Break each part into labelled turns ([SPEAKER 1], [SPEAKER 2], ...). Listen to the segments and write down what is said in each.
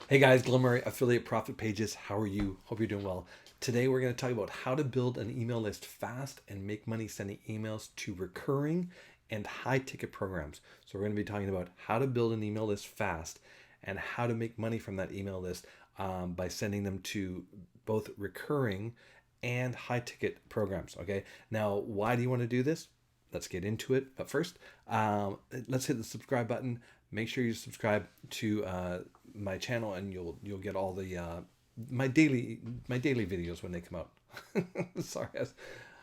[SPEAKER 1] Hey guys, Glimmer Affiliate Profit Pages. How are you? Hope you're doing well. Today we're going to talk about how to build an email list fast and make money sending emails to recurring and high ticket programs. So we're going to be talking about how to build an email list fast and how to make money from that email list by sending them to both recurring and high ticket programs. Okay. Now, why do you want to do this? Let's get into it. But first, let's hit the subscribe button. Make sure you subscribe to my channel, and you'll get all the my daily videos when they come out. Sorry,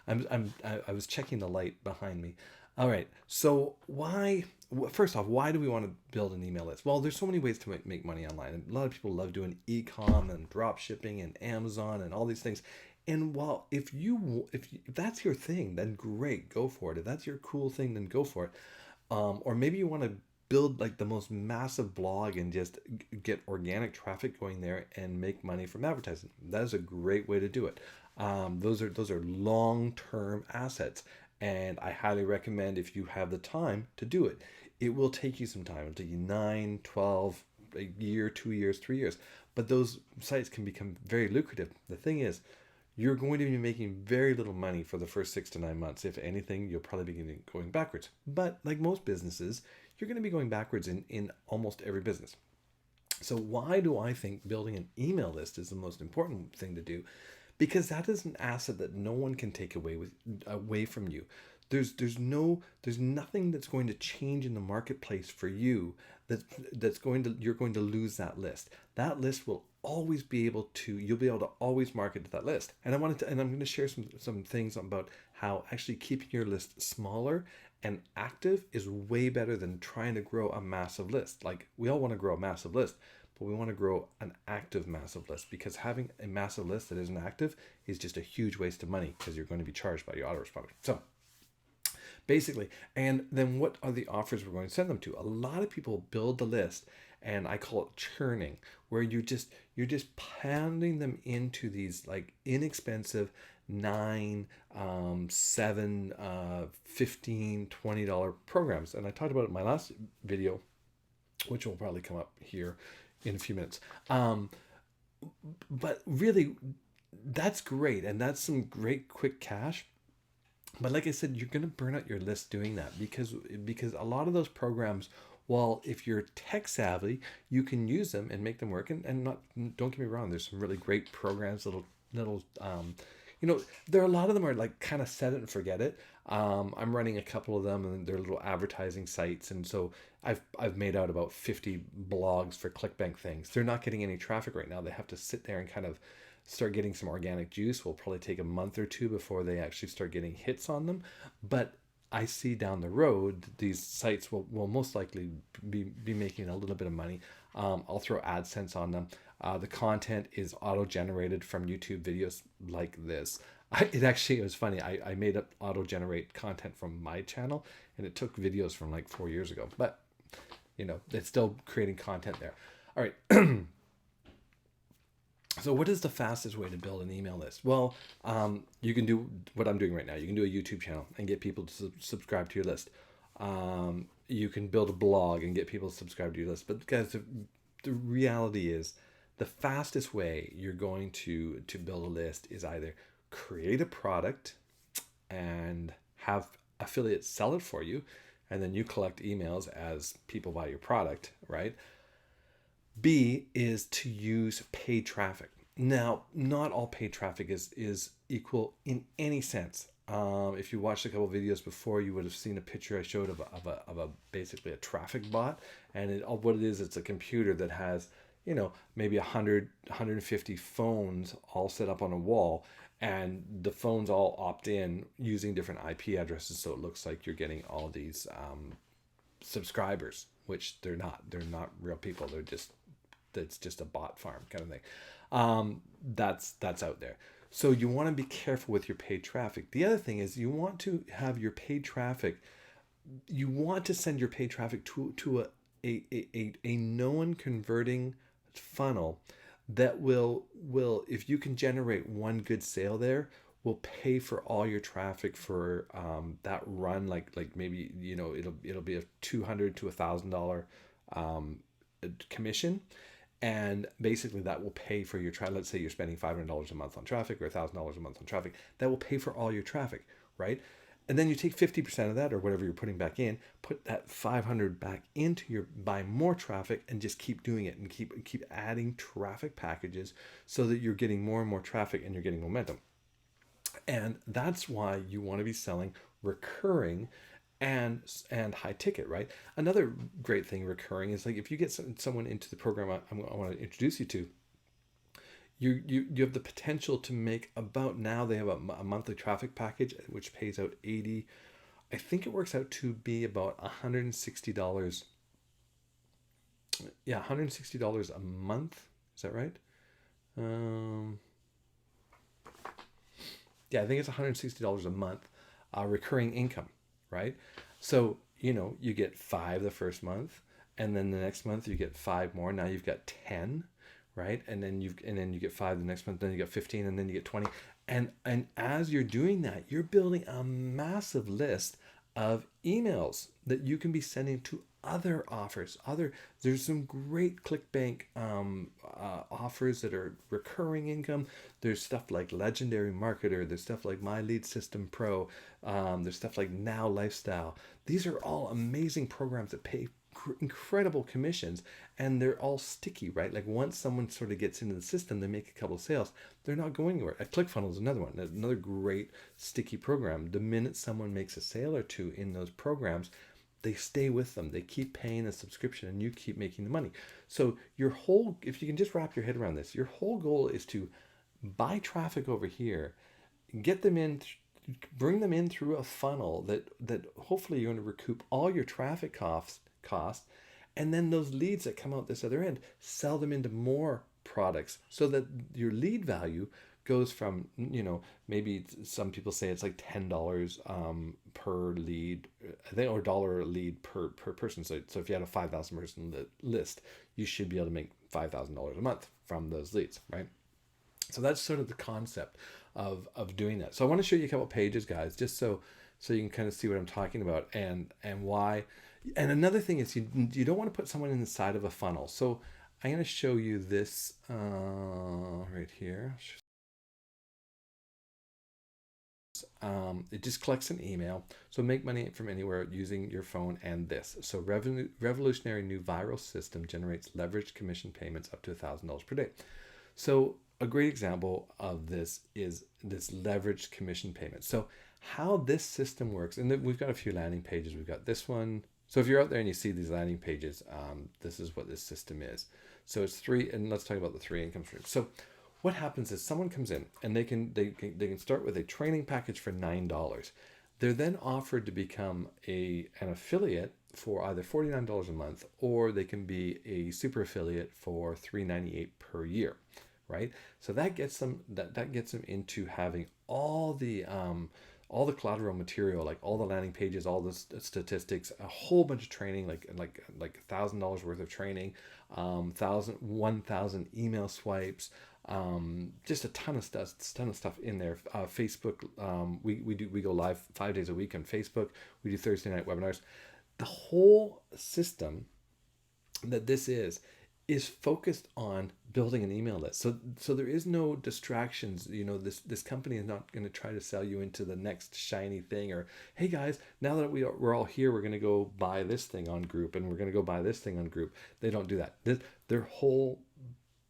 [SPEAKER 1] I was checking the light behind me. All right. So why? First off, why do we want to build an email list? Well, there's so many ways to make money online. A lot of people love doing e-com and drop shipping and Amazon and all these things. And while if that's your thing, then great, go for it. If that's your cool thing, then go for it. Or maybe you want to build like the most massive blog and just get organic traffic going there and make money from advertising. That is a great way to do it. Those are long-term assets, and I highly recommend if you have the time to do it. It will take you some time. It'll take you 9, 12, a year, 2 years, 3 years. But those sites can become very lucrative. The thing is, you're going to be making very little money for the first 6 to 9 months. If anything, you'll probably be going backwards. But like most businesses, you're going to be going backwards in almost every business. So why do I think building an email list is the most important thing to do? Because that is an asset that no one can take away from you. There's nothing that's going to change in the marketplace for you that's going to you're going to lose that list. That list will always be able to you'll be able to always market to that list. And I'm going to share some things about how actually keeping your list smaller and active is way better than trying to grow a massive list. Like, we all want to grow a massive list, but we want to grow an active massive list, because having a massive list that isn't active is just a huge waste of money, because you're going to be charged by your autoresponder. So basically, and then what are the offers we're going to send them to? A lot of people build the list, and I call it churning, where you're just pounding them into these like inexpensive 9, 7, 15, $20 programs. And I talked about it in my last video, which will probably come up here in a few minutes. But really, that's great, and that's some great quick cash. But like I said, you're going to burn out your list doing that, because a lot of those programs, well, if you're tech savvy, you can use them and make them work. And not, don't get me wrong, there's some really great programs, little there are a lot of them are like kind of set it and forget it. I'm running a couple of them, and they're little advertising sites, and so I've made out about 50 blogs for ClickBank things. They're not getting any traffic right now. They have to sit there and kind of start getting some organic juice. Will probably take a month or two before they actually start getting hits on them. But I see down the road these sites will most likely be making a little bit of money. I'll throw AdSense on them. The content is auto-generated from YouTube videos like this. It was funny. I made up auto-generate content from my channel, and it took videos from like 4 years ago. But it's still creating content there. All right. So what is the fastest way to build an email list? Well, you can do what I'm doing right now. You can do a YouTube channel and get people to subscribe to your list. You can build a blog and get people to subscribe to your list. But guys, the reality is, the fastest way you're going to build a list is either create a product and have affiliates sell it for you, and then you collect emails as people buy your product, right? B is to use paid traffic. Now, not all paid traffic is equal in any sense. If you watched a couple of videos before, you would have seen a picture I showed of a basically a traffic bot, and what it is, it's a computer that has maybe 150 phones all set up on a wall, and the phones all opt in using different IP addresses, so it looks like you're getting all these subscribers, which they're not. They're not real people. That's just a bot farm kind of thing. That's out there. So you want to be careful with your paid traffic. The other thing is, you want to have your paid traffic. You want to send your paid traffic to a known converting funnel that will, if you can generate one good sale there, will pay for all your traffic for that run. Like maybe it'll be a $200 to $1,000 commission, And basically that will pay for your traffic. Let's say you're spending $500 a month on traffic or $1,000 a month on traffic. That will pay for all your traffic, right? And then you take 50% of that or whatever you're putting back in, put that 500 back into your buy more traffic and just keep doing it and keep adding traffic packages so that you're getting more and more traffic and you're getting momentum. And that's why you want to be selling recurring and high ticket, right? Another great thing recurring is like if you get someone into the program I want to introduce you to, you have the potential to make about, now they have a monthly traffic package which pays out 80, I think it works out to be about $160. Yeah, $160 a month. Is that right? Yeah, I think it's $160 a month, recurring income, right? So, you get 5 the first month, and then the next month you get 5 more. Now you've got 10, right? And then you get 5 the next month, then you get 15, and then you get 20. And as you're doing that, you're building a massive list of emails that you can be sending to other offers. There's some great ClickBank offers that are recurring income. There's stuff like Legendary Marketer. There's stuff like My Lead System Pro. There's stuff like Now Lifestyle. These are all amazing programs that pay incredible commissions, and they're all sticky, right? Like once someone sort of gets into the system, they make a couple of sales, they're not going anywhere. ClickFunnels is another great sticky program. The minute someone makes a sale or two in those programs, they stay with them. They keep paying a subscription and you keep making the money. So if you can just wrap your head around this, your whole goal is to buy traffic over here, get them in, bring them in through a funnel that hopefully you're going to recoup all your traffic cost, and then those leads that come out this other end, sell them into more products so that your lead value goes from, maybe some people say it's like $10 per lead, I think, or $1 a lead per person. So if you had a 5,000 person list, you should be able to make $5,000 a month from those leads, right? So that's sort of the concept of doing that. So I want to show you a couple pages, guys, just so you can kind of see what I'm talking about and why. And another thing is you don't want to put someone inside of a funnel. So I'm going to show you this right here. It just collects an email. So make money from anywhere using your phone and this. So revolutionary new viral system generates leveraged commission payments up to $1,000 per day. So a great example of this is this leveraged commission payment. So how this system works, and we've got a few landing pages. We've got this one. So if you're out there and you see these landing pages, this is what this system is. So it's 3, and let's talk about the 3 income streams. So what happens is someone comes in and they can start with a training package for $9. They're then offered to become an affiliate for either $49 a month, or they can be a super affiliate for $398 per year, right? So that gets them into having all the collateral material, like all the landing pages, all the statistics, a whole bunch of training, like $1,000 worth of training, 1,000 email swipes, just a ton of stuff in there. Facebook, we go live 5 days a week on Facebook. We do Thursday night webinars. The whole system that this is focused on building an email list. So there is no distractions. This company is not going to try to sell you into the next shiny thing, or, hey guys, now that we're all here, we're going to go buy this thing on group, and we're going to go buy this thing on group. They don't do that.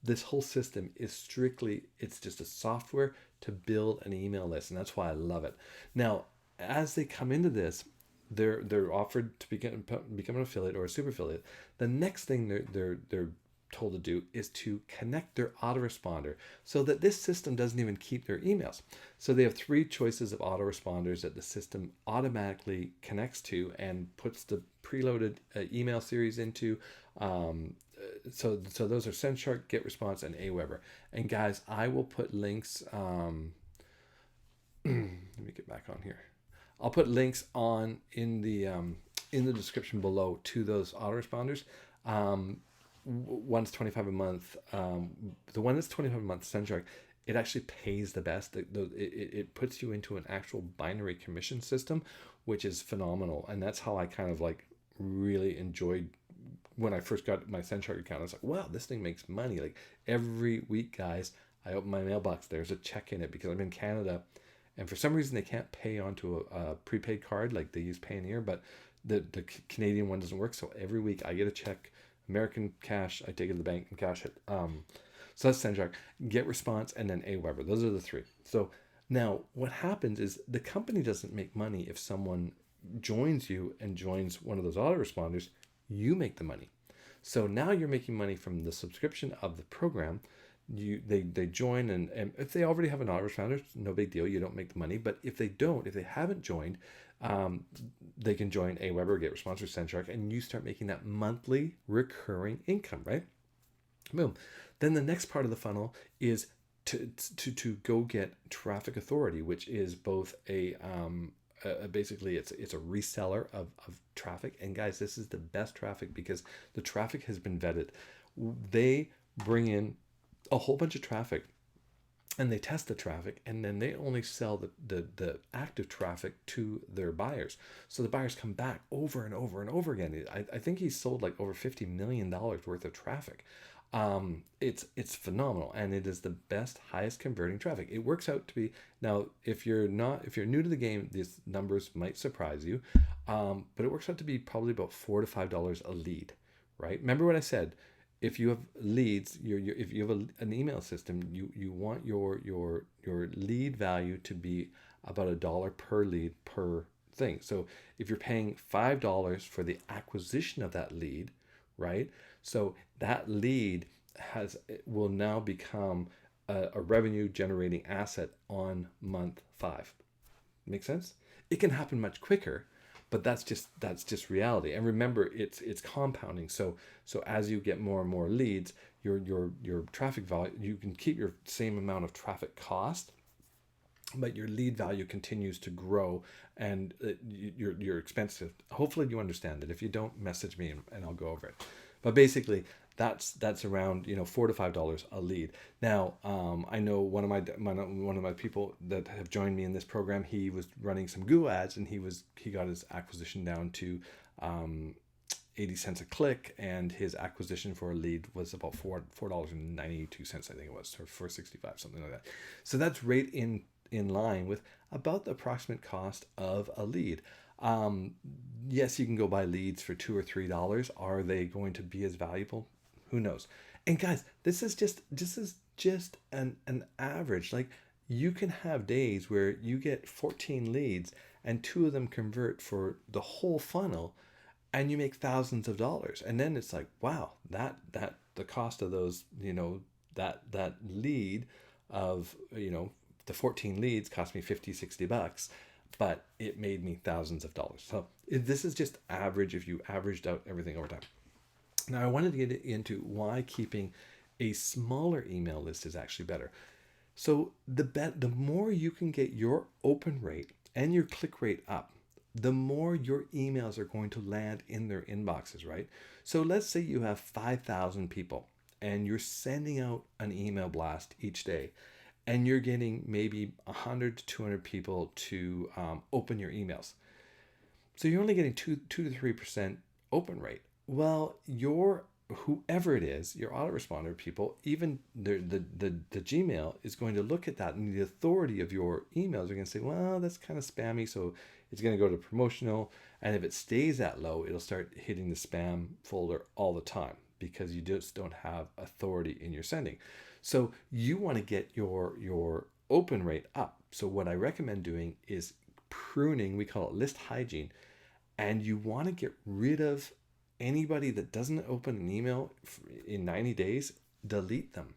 [SPEAKER 1] This whole system is strictly, it's just a software to build an email list, and that's why I love it. Now, as they come into this, they're offered to become an affiliate or a super affiliate. The next thing they're told to do is to connect their autoresponder so that this system doesn't even keep their emails. So they have 3 choices of autoresponders that the system automatically connects to and puts the preloaded email series into. So those are SendShark, GetResponse, and Aweber. And guys, I will put links. Let me get back on here. I'll put links in the description below to those autoresponders. One's $25 a month. The one that's $25 a month, SendShark, it actually pays the best. It puts you into an actual binary commission system, which is phenomenal. And that's how I kind of like really enjoyed when I first got my SendShark account, I was like, wow, this thing makes money. Like every week, guys, I open my mailbox, there's a check in it because I'm in Canada. And for some reason, they can't pay onto a prepaid card like they use Payoneer, but the Canadian one doesn't work. So every week I get a check, American cash, I take it to the bank and cash it. So that's SendShark, Get Response, and then Aweber. Those are the three. So now what happens is the company doesn't make money if someone joins you and joins one of those autoresponders. You make the money. So now you're making money from the subscription of the program. They join, and if they already have an autoresponder, no big deal. You don't make the money. But if they haven't joined, they can join Aweber, Get Response, or SendShark, and you start making that monthly recurring income, right? Boom. Then the next part of the funnel is to go get traffic authority, which is both basically it's a reseller of traffic. And guys, this is the best traffic because the traffic has been vetted. They bring in a whole bunch of traffic and they test the traffic, and then they only sell the active traffic to their buyers. So the buyers come back over and over and over again. I think he's sold like over $50 million worth of traffic. It's phenomenal, and it is the best, highest converting traffic. It works out to be, now if you're new to the game, these numbers might surprise you, but it works out to be probably about $4 to $5 a lead, right? Remember what I said. If you have leads, if you have an email system, you want your lead value to be about $1 per lead per thing. So if you're paying $5 for the acquisition of that lead, right? So that lead will now become a revenue generating asset on month 5. Make sense? It can happen much quicker, but that's just reality. And remember, it's compounding. So as you get more and more leads, your traffic value, you can keep your same amount of traffic cost, but your lead value continues to grow, and you're expensive. Hopefully you understand it. If you don't, message me and I'll go over it. But basically, that's around $4 to $5 a lead. Now, I know one of my people that have joined me in this program. He was running some Google ads, and he got his acquisition down to 80 cents a click, and his acquisition for a lead was about $4.92, I think it was, or $4.65, something like that. So that's right in line with about the approximate cost of a lead. Yes, you can go buy leads for $2 or $3. Are they going to be as valuable? Who knows? And guys, this is just an average. Like, you can have days where you get 14 leads and 2 of them convert for the whole funnel, and you make thousands of dollars. And then it's like, wow, that the cost of those, that lead of, the 14 leads cost me $50-$60, but it made me thousands of dollars. So this is just average if you averaged out everything over time. Now, I wanted to get into why keeping a smaller email list is actually better. So the more you can get your open rate and your click rate up, the more your emails are going to land in their inboxes, right? So let's say you have 5,000 people and you're sending out an email blast each day, and you're getting maybe 100 to 200 people to open your emails. So you're only getting 2 to 3% open rate. Well, whoever it is, your autoresponder people, even the Gmail is going to look at that, and the authority of your emails are going to say, well, that's kind of spammy, so it's going to go to promotional. And if it stays that low, it'll start hitting the spam folder all the time because you just don't have authority in your sending. So you want to get your open rate up. So what I recommend doing is pruning. We call it list hygiene. And you want to get rid of anybody that doesn't open an email in 90 days, delete them.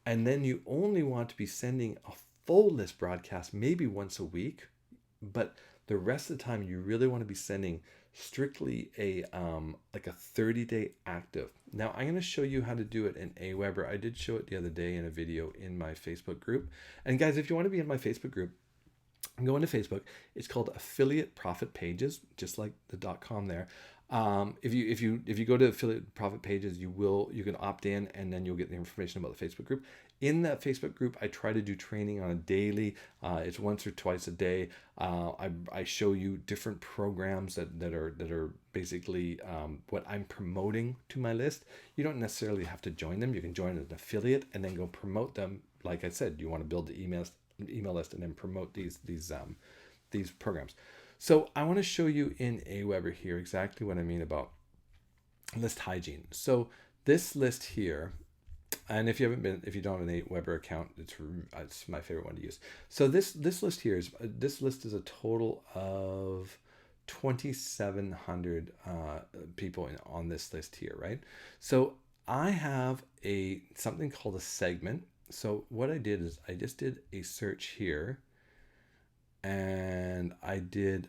[SPEAKER 1] And then you only want to be sending a full list broadcast maybe once a week, but the rest of the time you really want to be sending strictly a 30-day active. Now, I'm going to show you how to do it in Aweber. I did show it the other day in a video in my Facebook group. And guys, if you want to be in my Facebook group, go into Facebook. It's called Affiliate Profit Pages, just like the .com there. If you go to affiliate profit pages, you can opt in, and then you'll get the information about the Facebook group. In that Facebook group, I try to do training on a daily. It's once or twice a day. I show you different programs that are basically what I'm promoting to my list. You don't necessarily have to join them. You can join an affiliate and then go promote them. Like I said, you want to build the email list and then promote these programs. So I want to show you in Aweber here exactly what I mean about list hygiene. So this list here, and if you don't have an Aweber account, it's my favorite one to use. So this list here is a total of 2,700 people on this list here, right? So I have something called a segment. So what I did is I just did a search here, and I did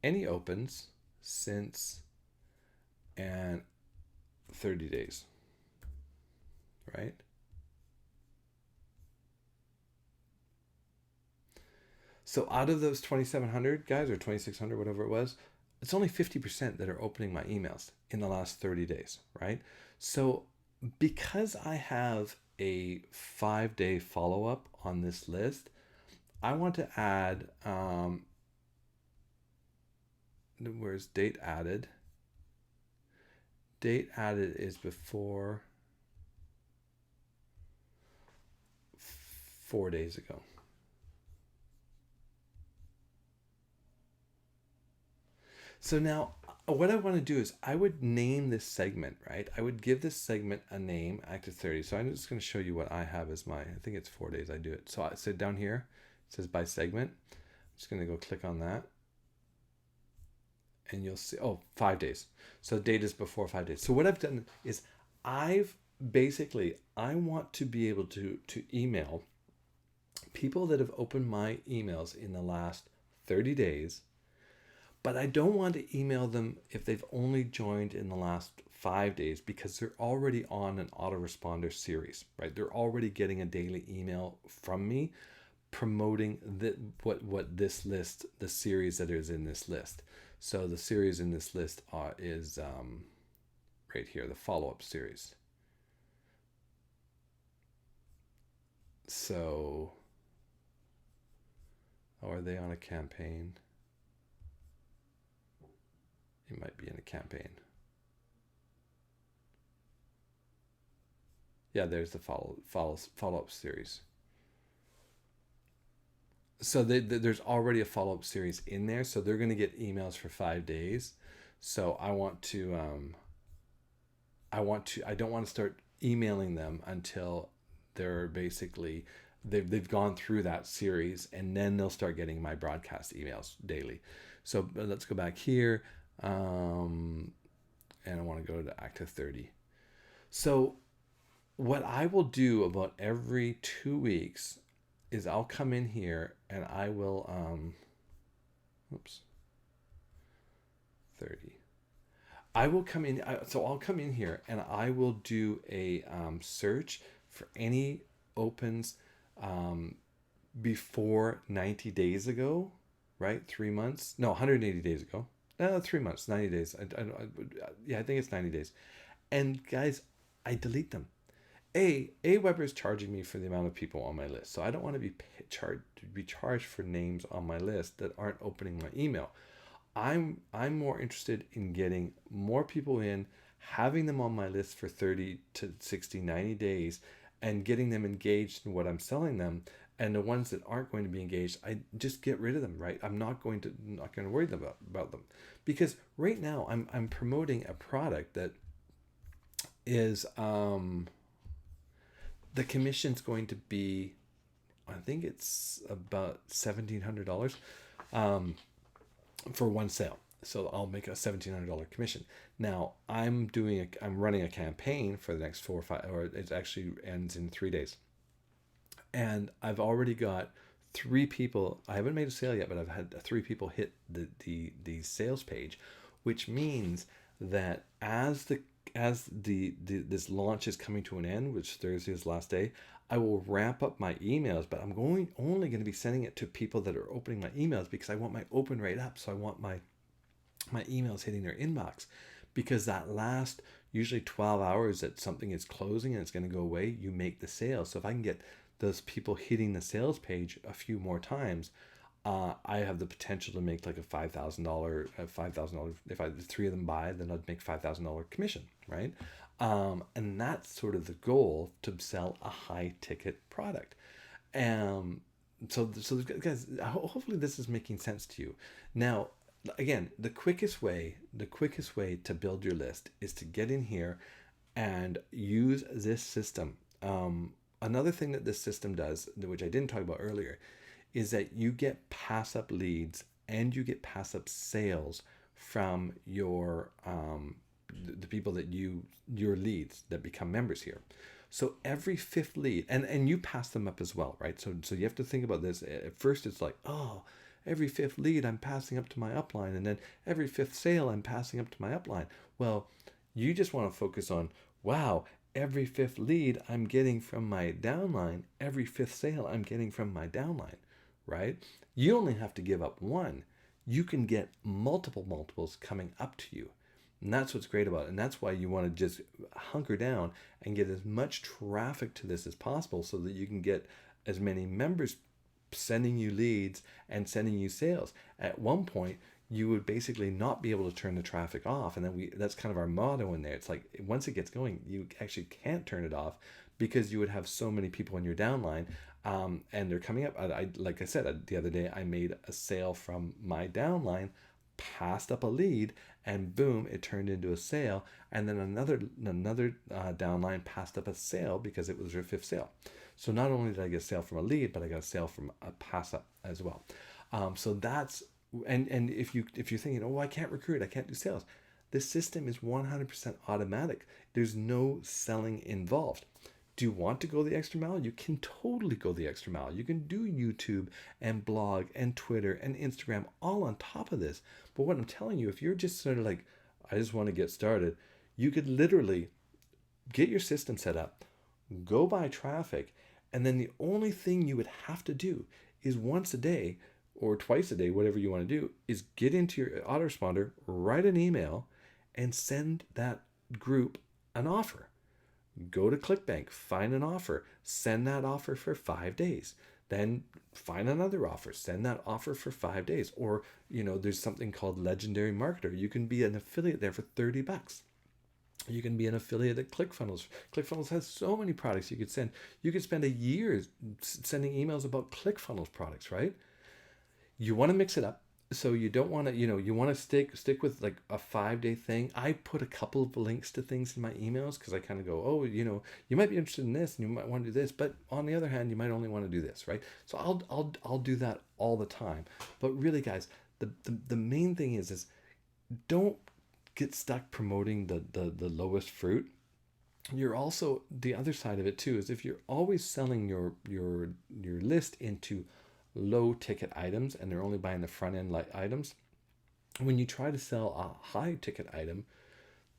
[SPEAKER 1] any opens since and 30 days, right? So out of those 2,700 guys, or 2,600, whatever it was, it's only 50% that are opening my emails in the last 30 days, right? So because I have a 5-day follow-up on this list, I want to add, where's date added? Date added is before 4 days ago. So now what I want to do is I would name this segment, right? I would give this segment a name, active 30. So I'm just going to show you what I have as I think it's 4 days I do it. So I sit down here, it says by segment. I'm just going to go click on that. And you'll see, 5 days. So date is before 5 days. So what I've done is I want to be able to email people that have opened my emails in the last 30 days, but I don't want to email them if they've only joined in the last 5 days, because they're already on an autoresponder series, right? They're already getting a daily email from me promoting what this list, the series that is in this list. So the series in this list is right here, the follow-up series. So, are they on a campaign? It might be in a campaign. Yeah, there's the follow-up series. So there's already a follow-up series in there, so they're going to get emails for 5 days. So I don't want to start emailing them until they're basically they've gone through that series, and then they'll start getting my broadcast emails daily. So let's go back here, and I want to go to active 30. So what I will do about every 2 weeks is I'll come in here and I will 30. I will come in, so I'll come in here and I will do a search for any opens before 90 days ago, right? 3 months, no, 180 days ago. 3 months, 90 days. I think it's 90 days. And guys, I delete them. Aweber is charging me for the amount of people on my list, so I don't want to be charged for names on my list that aren't opening my email. I'm more interested in getting more people in, having them on my list for 30 to 60, 90 days, and getting them engaged in what I'm selling them. And the ones that aren't going to be engaged, I just get rid of them, right? I'm not going to worry about them, because right now I'm promoting a product that is the commission's going to be, I think it's about $1,700 for one sale. So I'll make a $1,700 commission. Now I'm running a campaign for the next 4 or 5, or it actually ends in 3 days. And I've already got 3 people. I haven't made a sale yet, but I've had 3 people hit the sales page, which means that as this launch is coming to an end, which Thursday is the last day, I will ramp up my emails, but I'm only going to be sending it to people that are opening my emails, because I want my open rate up. So I want my my emails hitting their inbox, because that last usually 12 hours that something is closing and it's going to go away, you make the sale. So if I can get those people hitting the sales page a few more times, I have the potential to make like a $5,000. If I the three of them buy, then I'd make $5,000 commission, right? And that's sort of the goal, to sell a high ticket product. So guys, hopefully this is making sense to you. Now, again, the quickest way to build your list is to get in here and use this system. Another thing that this system does, which I didn't talk about earlier, is that you get pass up leads and you get pass up sales from the people that your leads that become members here. So every fifth lead, and you pass them up as well, right? So you have to think about this. At first it's like, oh, every fifth lead I'm passing up to my upline, and then every fifth sale I'm passing up to my upline. Well, you just want to focus on, wow, every fifth lead I'm getting from my downline, every fifth sale I'm getting from my downline, right? You only have to give up one. You can get multiples coming up to you. And that's what's great about it. And that's why you want to just hunker down and get as much traffic to this as possible, so that you can get as many members sending you leads and sending you sales. At one point, you would basically not be able to turn the traffic off. And then that's kind of our motto in there. It's like, once it gets going, you actually can't turn it off, because you would have so many people in your downline, and they're coming up. Like I said, the other day, I made a sale from my downline, passed up a lead, and boom, it turned into a sale. And then another downline passed up a sale because it was their fifth sale. So not only did I get a sale from a lead, but I got a sale from a pass up as well. So that's, and if you're thinking, oh, I can't recruit, I can't do sales, this system is 100% automatic. There's no selling involved. Do you want to go the extra mile? You can totally go the extra mile. You can do YouTube and blog and Twitter and Instagram all on top of this. But what I'm telling you, if you're just sort of like, I just want to get started, you could literally get your system set up, go buy traffic, and then the only thing you would have to do is once a day or twice a day, whatever you want to do, is get into your autoresponder, write an email, and send that group an offer. Go to ClickBank, find an offer, send that offer for 5 days. Then find another offer, send that offer for 5 days. Or, there's something called Legendary Marketer. You can be an affiliate there for $30. You can be an affiliate at Clickfunnels. Clickfunnels has so many products you could send. You could spend a year sending emails about Clickfunnels products, right? You want to mix it up. So you don't want to, you want to stick with like a 5-day thing. I put a couple of links to things in my emails, because I kind of go, oh, you might be interested in this and you might want to do this, but on the other hand, you might only want to do this, right? So I'll do that all the time. But really, guys, the main thing is don't get stuck promoting the lowest fruit. You're also, the other side of it too, is if you're always selling your list into low ticket items and they're only buying the front end items, when you try to sell a high ticket item,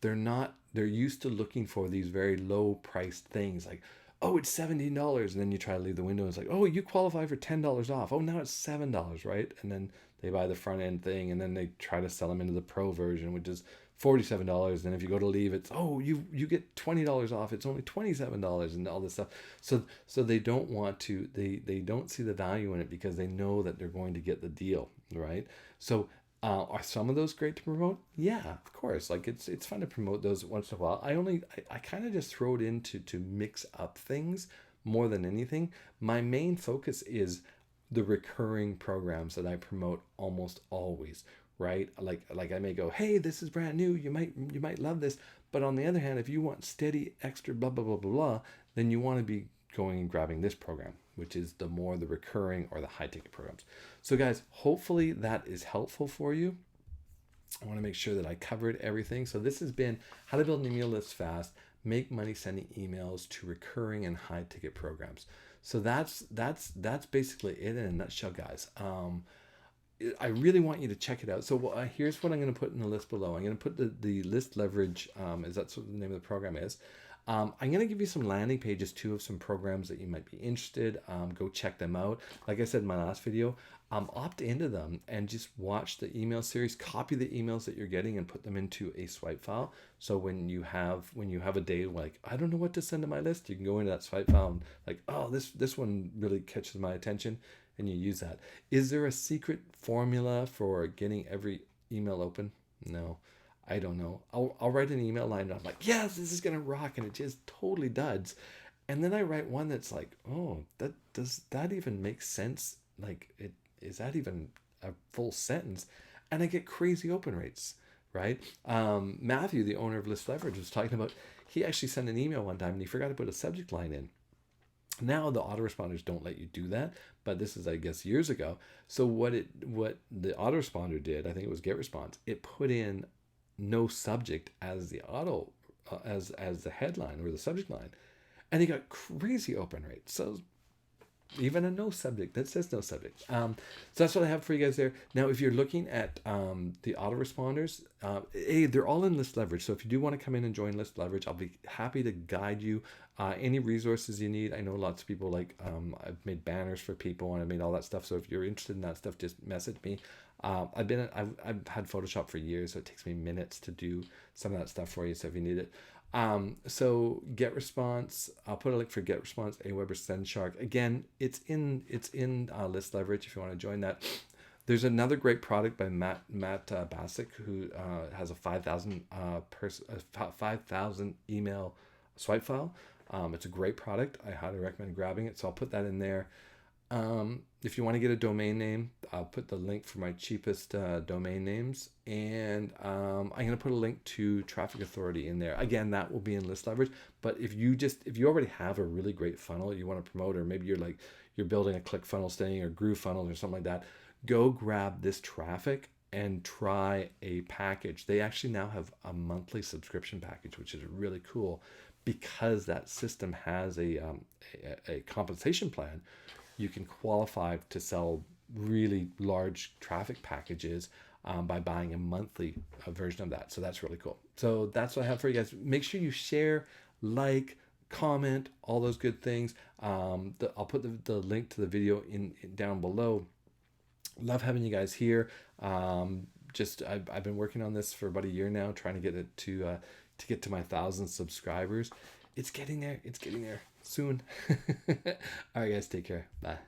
[SPEAKER 1] they're used to looking for these very low priced things, like, oh, it's $17, and then you try to leave the window and it's like, oh, you qualify for $10 off, oh, now it's $7, right? And then they buy the front end thing, and then they try to sell them into the pro version, which is $47, and if you go to leave, it's, oh, you get $20 off, it's only $27, and all this stuff. So they don't want to, they don't see the value in it, because they know that they're going to get the deal, right? So are some of those great to promote? Yeah, of course. Like, it's fun to promote those once in a while. I kind of just throw it in to mix up things more than anything. My main focus is the recurring programs that I promote almost always, right? Like I may go, hey, this is brand new, you might love this. But on the other hand, if you want steady extra blah blah blah blah blah, then you want to be going and grabbing this program, which is the recurring or the high ticket programs. So guys, hopefully that is helpful for you. I want to make sure that I covered everything. So this has been how to build an email list fast, make money sending emails to recurring and high ticket programs. So that's basically it in a nutshell, guys. I really want you to check it out. So here's what I'm going to put in the list below. I'm going to put the list leverage, as that's what the name of the program is. I'm going to give you some landing pages too of some programs that you might be interested. Go check them out. Like I said in my last video, opt into them and just watch the email series, copy the emails that you're getting and put them into a swipe file. So when you have a day like, I don't know what to send to my list, you can go into that swipe file and like, oh, this one really catches my attention, and you use that. Is there a secret formula for getting every email open? No, I don't know. I'll write an email line and I'm like, yes, this is gonna rock, and it just totally duds. And then I write one that's like, oh, does that even make sense? Like, is that even a full sentence? And I get crazy open rates, right? Matthew, the owner of List Leverage, was talking about, he actually sent an email one time and he forgot to put a subject line in. Now the autoresponders don't let you do that, but this is, I guess, years ago. So what the autoresponder did, I think it was GetResponse, it put in no subject as the as the headline or the subject line, and he got crazy open rates. So even a no subject that says no subject. So that's what I have for you guys there. Now, if you're looking at the autoresponders, they're all in List Leverage. So if you do want to come in and join List Leverage, I'll be happy to guide you. Any resources you need. I know lots of people like, I've made banners for people and I made all that stuff. So if you're interested in that stuff, just message me. I've had Photoshop for years, so it takes me minutes to do some of that stuff for you. So if you need it. So GetResponse, I'll put a link for GetResponse, Aweber, SendShark. Again, it's in List Leverage if you want to join that. There's another great product by Matt Basic, who has a 5,000 email swipe file. It's a great product. I highly recommend grabbing it. So I'll put that in there. If you want to get a domain name, I'll put the link for my cheapest domain names, and I'm going to put a link to Traffic Authority in there. Again, that will be in List Leverage. But if you already have a really great funnel you want to promote, or maybe you're building a Clickfunnels thing or GrooveFunnels or something like that, go grab this traffic and try a package. They actually now have a monthly subscription package, which is really cool, because that system has a compensation plan. You can qualify to sell really large traffic packages by buying a monthly version of that. So that's really cool. So that's what I have for you guys. Make sure you share, like, comment, all those good things. I'll put the link to the video in down below. Love having you guys here. I've been working on this for about a year now, trying to get it to get to my 1,000 subscribers. It's getting there. It's getting there soon. All right, guys, take care. Bye.